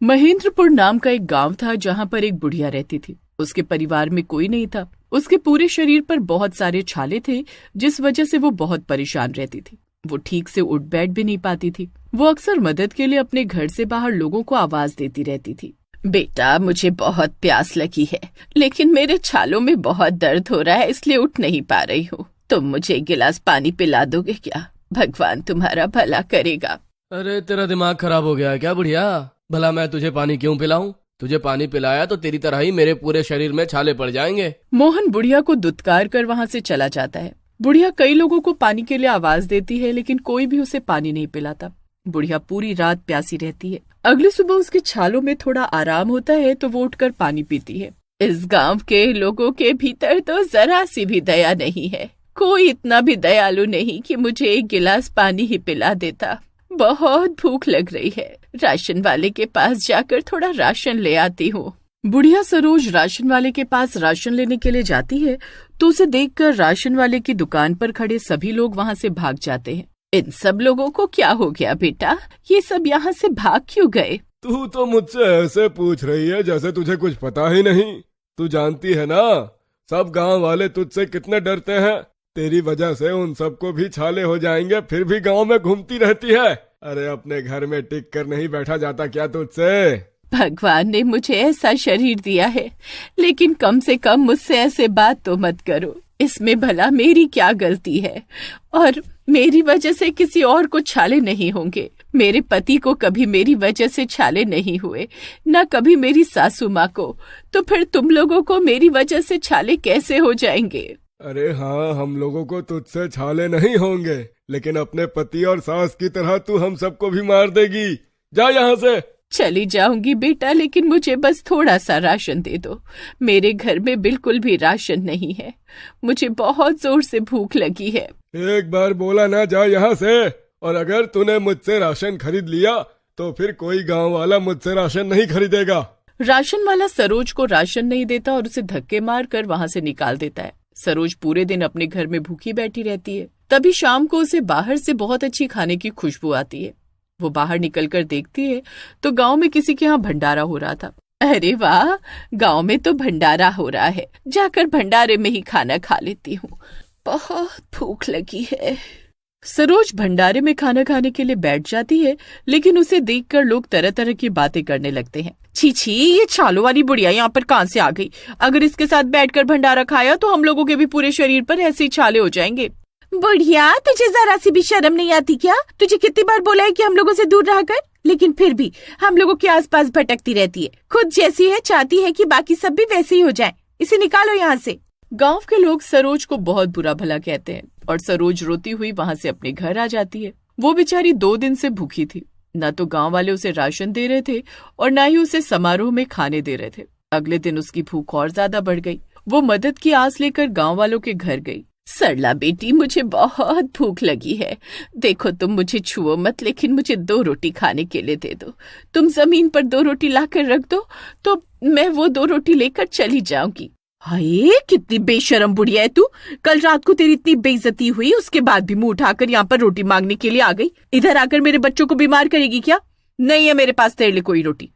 महेंद्रपुर नाम का एक गांव था जहां पर एक बुढ़िया रहती थी। उसके परिवार में कोई नहीं था। उसके पूरे शरीर पर बहुत सारे छाले थे, जिस वजह से वो बहुत परेशान रहती थी। वो ठीक से उठ बैठ भी नहीं पाती थी। वो अक्सर मदद के लिए अपने घर से बाहर लोगों को आवाज देती रहती थी। बेटा, मुझे बहुत प्यास लगी है, लेकिन मेरे छालों में बहुत दर्द हो रहा है, इसलिए उठ नहीं पा रही हूँ। तुम मुझे एक गिलास पानी पिला दोगे क्या? भगवान तुम्हारा भला करेगा। अरे तेरा दिमाग खराब हो गया है क्या बुढ़िया? भला मैं तुझे पानी क्यों पिलाऊं? तुझे पानी पिलाया तो तेरी तरह ही मेरे पूरे शरीर में छाले पड़ जाएंगे। मोहन बुढ़िया को दुत्कार कर वहाँ से चला जाता है। बुढ़िया कई लोगों को पानी के लिए आवाज देती है, लेकिन कोई भी उसे पानी नहीं पिलाता। बुढ़िया पूरी रात प्यासी रहती है। अगली सुबह उसके छालों में थोड़ा आराम होता है तो वो उठकर पानी पीती है। इस गांव के लोगों के भीतर तो जरा सी भी दया नहीं है। कोई इतना भी दयालु नहीं कि मुझे एक गिलास पानी ही पिला देता। बहुत भूख लग रही है, राशन वाले के पास जाकर थोड़ा राशन ले आती हूँ। बुढ़िया सरोज राशन वाले के पास राशन लेने के लिए जाती है तो उसे देखकर राशन वाले की दुकान पर खड़े सभी लोग वहाँ से भाग जाते हैं। इन सब लोगों को क्या हो गया बेटा? ये सब यहाँ से भाग क्यों गए? तू तो मुझसे ऐसे पूछ रही है जैसे तुझे कुछ पता ही नहीं। तू जानती है ना, सब गांव वाले तुझसे कितने डरते हैं। तेरी वजह से उन सबको भी छाले हो जाएंगे, फिर भी गांव में घूमती रहती है। अरे अपने घर में टिक कर नहीं बैठा जाता क्या तुझसे? भगवान ने मुझे ऐसा शरीर दिया है, लेकिन कम से कम मुझसे ऐसे बात तो मत करो। इसमें भला मेरी क्या गलती है? और मेरी वजह से किसी और को छाले नहीं होंगे। मेरे पति को कभी मेरी वजह से छाले नहीं हुए, न कभी मेरी सासू माँ को। तो फिर तुम लोगों को मेरी वजह से छाले कैसे हो जाएंगे? अरे हाँ, हम लोगों को तुझसे छाले नहीं होंगे, लेकिन अपने पति और सास की तरह तू हम सबको भी मार देगी। जा यहाँ से। चली जाऊंगी बेटा, लेकिन मुझे बस थोड़ा सा राशन दे दो। मेरे घर में बिल्कुल भी राशन नहीं है। मुझे बहुत जोर से भूख लगी है। एक बार बोला ना, जा यहाँ से। और अगर तूने मुझसे राशन खरीद लिया तो फिर कोई गांव वाला मुझसे राशन नहीं खरीदेगा। राशन वाला सरोज को राशन नहीं देता और उसे धक्के मार कर वहाँ से निकाल देता है। सरोज पूरे दिन अपने घर में भूखी बैठी रहती है। तभी शाम को उसे बाहर से बहुत अच्छी खाने की खुशबू आती है। वो बाहर निकलकर देखती है तो गांव में किसी के यहाँ भंडारा हो रहा था। अरे वाह, गांव में तो भंडारा हो रहा है, जाकर भंडारे में ही खाना खा लेती हूँ। बहुत भूख लगी है। सरोज भंडारे में खाना खाने के लिए बैठ जाती है, लेकिन उसे देखकर लोग तरह तरह की बातें करने लगते हैं। छी छी, ये छालों वाली बुढ़िया यहाँ पर कहाँ से आ गई? अगर इसके साथ बैठकर भंडारा खाया तो हम लोगों के भी पूरे शरीर पर ऐसे ही छाले हो जाएंगे। बुढ़िया, तुझे जरा सी भी शर्म नहीं आती क्या? तुझे कितनी बार बोला है कि हम लोगों से दूर रहा कर, लेकिन फिर भी हम लोगों के आसपास भटकती रहती है। खुद जैसी है चाहती है कि बाकी सब भी वैसे ही हो जाएं। इसे निकालो यहाँ से। गांव के लोग सरोज को बहुत बुरा भला कहते हैं और सरोज रोती हुई वहाँ से अपने घर आ जाती है। वो बेचारी 2 दिन से भूखी थी। न तो गांव वाले उसे राशन दे रहे थे और न ही उसे समारोह में खाने दे रहे थे। अगले दिन उसकी भूख और ज्यादा बढ़ गई। वो मदद की आस लेकर गांव वालों के घर गई। सरला बेटी, मुझे बहुत भूख लगी है। देखो, तुम मुझे छुओ मत, लेकिन मुझे 2 रोटी खाने के लिए दे दो। तुम जमीन पर 2 रोटी लाकर रख दो तो मैं वो 2 रोटी लेकर चली जाऊंगी। हाय, कितनी बेशरम बुढ़िया है तू। कल रात को तेरी इतनी बेइज्जती हुई, उसके बाद भी मुंह उठाकर यहाँ पर रोटी मांगने के लिए आ गई। इधर आकर मेरे बच्चों को बीमार करेगी क्या? नहीं है मेरे पास तेरे लिए कोई रोटी।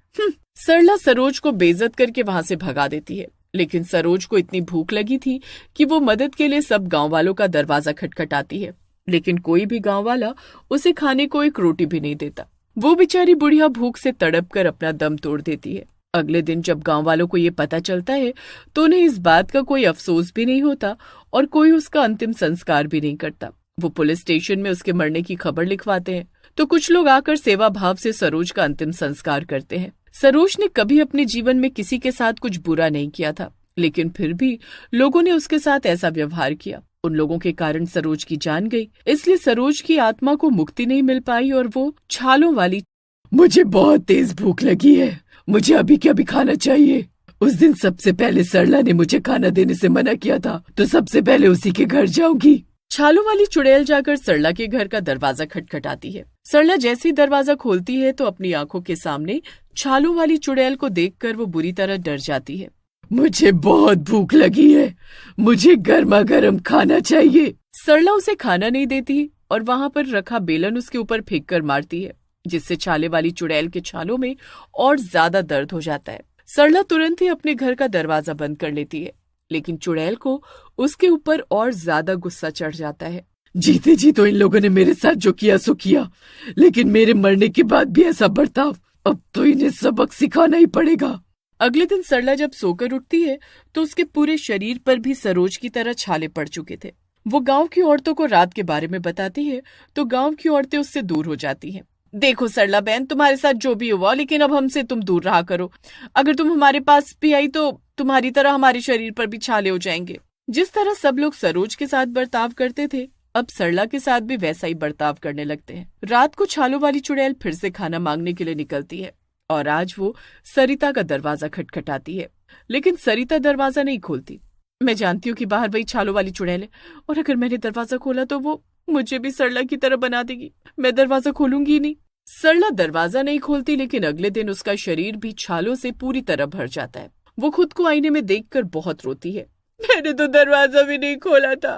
सरला सरोज को बेइज्जत करके वहाँ से भगा देती है। लेकिन सरोज को इतनी भूख लगी थी कि वो मदद के लिए सब गांव वालों का दरवाजा खटखटाती है, लेकिन कोई भी गांव वाला उसे खाने को एक रोटी भी नहीं देता। वो बेचारी बुढ़िया भूख से तड़प कर अपना दम तोड़ देती है। अगले दिन जब गांव वालों को ये पता चलता है तो उन्हें इस बात का कोई अफसोस भी नहीं होता और कोई उसका अंतिम संस्कार भी नहीं करता। वो पुलिस स्टेशन में उसके मरने की खबर लिखवाते हैं तो कुछ लोग आकर सेवा भाव से सरोज का अंतिम संस्कार करते हैं। सरोज ने कभी अपने जीवन में किसी के साथ कुछ बुरा नहीं किया था, लेकिन फिर भी लोगों ने उसके साथ ऐसा व्यवहार किया। उन लोगों के कारण सरोज की जान गई, इसलिए सरोज की आत्मा को मुक्ति नहीं मिल पाई और वो छालों वाली। मुझे बहुत तेज भूख लगी है, मुझे अभी क्या भी खाना चाहिए। उस दिन सबसे पहले सरला ने मुझे खाना देने से मना किया था, तो सबसे पहले उसी के घर जाऊंगी। छालों वाली चुड़ैल जाकर सरला के घर का दरवाजा खटखटाती है। सरला जैसे ही दरवाजा खोलती है तो अपनी आंखों के सामने छालों वाली चुड़ैल को देखकर वो बुरी तरह डर जाती है। मुझे बहुत भूख लगी है, मुझे गर्मा गर्म खाना चाहिए। सरला उसे खाना नहीं देती और वहाँ पर रखा बेलन उसके ऊपर फेंक कर मारती है। जिससे छाले वाली चुड़ैल के छालों में और ज्यादा दर्द हो जाता है। सरला तुरंत ही अपने घर का दरवाजा बंद कर लेती है, लेकिन चुड़ैल को उसके ऊपर और ज्यादा गुस्सा चढ़ जाता है। जीते जी तो इन लोगों ने मेरे साथ जो किया सो किया, लेकिन मेरे मरने के बाद भी ऐसा बर्ताव, अब तो इन्हें सबक सिखाना ही पड़ेगा। अगले दिन सरला जब सोकर उठती है तो उसके पूरे शरीर पर भी सरोज की तरह छाले पड़ चुके थे। वो गांव की औरतों को रात के बारे में बताती है तो गांव की औरतें उससे दूर हो जाती हैं। देखो सरला बहन, तुम्हारे साथ जो भी हुआ, लेकिन अब हमसे तुम दूर रहा करो। अगर तुम हमारे पास भी आई तो तुम्हारी तरह हमारे शरीर पर भी छाले हो जाएंगे। जिस तरह सब लोग सरोज के साथ बर्ताव करते थे, अब सरला के साथ भी वैसा ही बर्ताव करने लगते हैं। रात को छालों वाली चुड़ैल फिर से खाना मांगने के लिए निकलती है और आज वो सरिता का दरवाजा खटखटाती है, लेकिन सरिता दरवाजा नहीं खोलती। मैं जानती हूँ कि बाहर वही छालों वाली चुड़ैल है और अगर मैंने दरवाजा खोला तो वो मुझे भी सरला की तरह बना देगी। मैं दरवाजा खोलूंगी ही नहीं। सरला दरवाजा नहीं खोलती, लेकिन अगले दिन उसका शरीर भी छालों से पूरी तरह भर जाता है। वो खुद को आईने में देखकर बहुत रोती है। मैंने तो दरवाजा भी नहीं खोला था,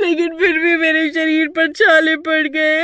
लेकिन फिर भी मेरे शरीर पर छाले पड़ गए।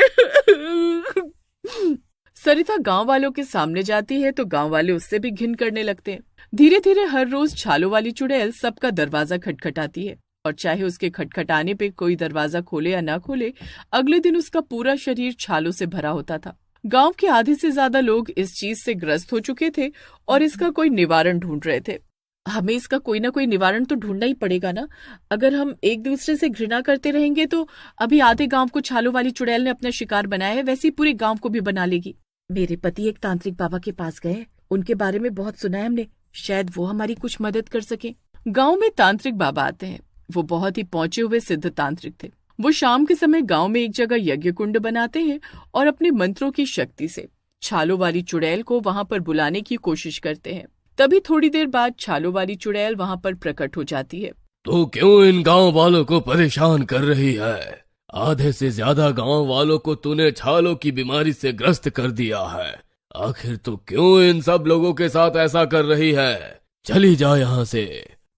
सरिता गांव वालों के सामने जाती है तो गांव वाले उससे भी घिन करने लगते हैं। धीरे धीरे हर रोज छालों वाली चुड़ैल सबका दरवाजा खटखटाती है और चाहे उसके खटखटाने पे कोई दरवाजा खोले या ना खोले, अगले दिन उसका पूरा शरीर छालों से भरा होता था। गांव के आधे से ज्यादा लोग इस चीज से ग्रस्त हो चुके थे और इसका कोई निवारण ढूंढ रहे थे। हमें इसका कोई ना कोई निवारण तो ढूंढना ही पड़ेगा ना। अगर हम एक दूसरे से घृणा करते रहेंगे तो अभी आधे गांव को छालों वाली चुड़ैल ने अपना शिकार बनाया है, वैसे ही पूरे गांव को भी बना लेगी। मेरे पति एक तांत्रिक बाबा के पास गए, उनके बारे में बहुत सुना है हमने, शायद वो हमारी कुछ मदद कर सके। गांव में तांत्रिक बाबा आते हैं। वो बहुत ही पहुंचे हुए सिद्ध तांत्रिक थे। वो शाम के समय गांव में एक जगह यज्ञ कुंड बनाते हैं और अपने मंत्रों की शक्ति से छालों वाली चुड़ैल को वहां पर बुलाने की कोशिश करते हैं। तभी थोड़ी देर बाद छालों वाली चुड़ैल वहां पर प्रकट हो जाती है। तो क्यों इन गांव वालों को परेशान कर रही है? आधे से ज्यादा गांव वालों को तूने छालों की बीमारी से ग्रस्त कर दिया है। आखिर तू क्यों इन सब लोगों के साथ ऐसा कर रही है? चली जा यहाँ से।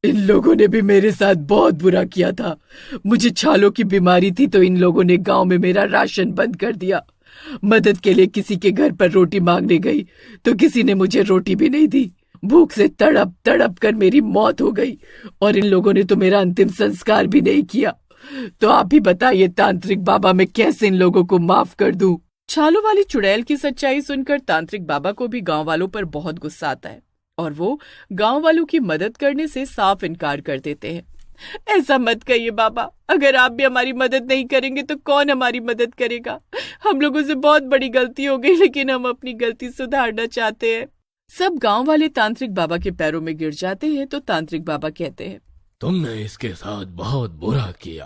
इन लोगों ने भी मेरे साथ बहुत बुरा किया था। मुझे छालों की बीमारी थी तो इन लोगों ने गांव में मेरा राशन बंद कर दिया। मदद के लिए किसी के घर पर रोटी मांगने गई तो किसी ने मुझे रोटी भी नहीं दी। भूख से तड़प तड़प कर मेरी मौत हो गई और इन लोगों ने तो मेरा अंतिम संस्कार भी नहीं किया। तो आप ही बताइए तांत्रिक बाबा, मैं कैसे इन लोगों को माफ कर दूं? छालों वाली चुड़ैल की सच्चाई सुनकर तांत्रिक बाबा को भी गांव वालों पर बहुत गुस्सा आता है और वो गांव वालों की मदद करने से साफ इनकार कर देते हैं। ऐसा मत कहिए बाबा, अगर आप भी हमारी मदद नहीं करेंगे तो कौन हमारी मदद करेगा? हम लोगों से बहुत बड़ी गलती हो गई, लेकिन हम अपनी गलती सुधारना चाहते हैं। सब गांव वाले तांत्रिक बाबा के पैरों में गिर जाते हैं तो तांत्रिक बाबा कहते हैं, तुमने इसके साथ बहुत बुरा किया,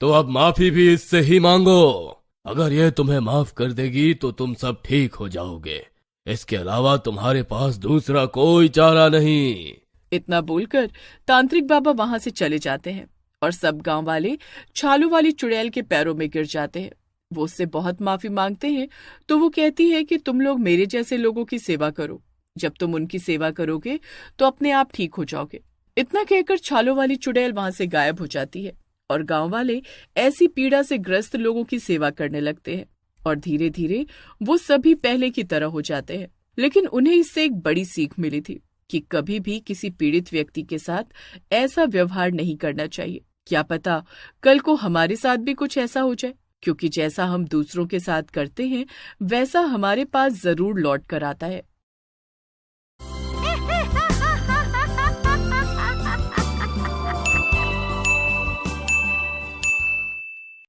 तो अब माफी भी इससे ही मांगो। अगर ये तुम्हें माफ कर देगी तो तुम सब ठीक हो जाओगे। इसके अलावा तुम्हारे पास दूसरा कोई चारा नहीं। इतना बोलकर तांत्रिक बाबा वहां से चले जाते हैं और सब गांव वाले छालों वाली चुड़ैल के पैरों में गिर जाते हैं। वो उससे बहुत माफी मांगते हैं तो वो कहती है कि तुम लोग मेरे जैसे लोगों की सेवा करो। जब तुम उनकी सेवा करोगे तो अपने आप ठीक हो जाओगे। इतना कहकर छालों वाली चुड़ैल वहां से गायब हो जाती है और गांव वाले ऐसी पीड़ा से ग्रस्त लोगों की सेवा करने लगते हैं और धीरे धीरे वो सभी पहले की तरह हो जाते हैं। लेकिन उन्हें इससे एक बड़ी सीख मिली थी कि कभी भी किसी पीड़ित व्यक्ति के साथ ऐसा व्यवहार नहीं करना चाहिए। क्या पता कल को हमारे साथ भी कुछ ऐसा हो जाए, क्योंकि जैसा हम दूसरों के साथ करते हैं वैसा हमारे पास जरूर लौट कर आता है।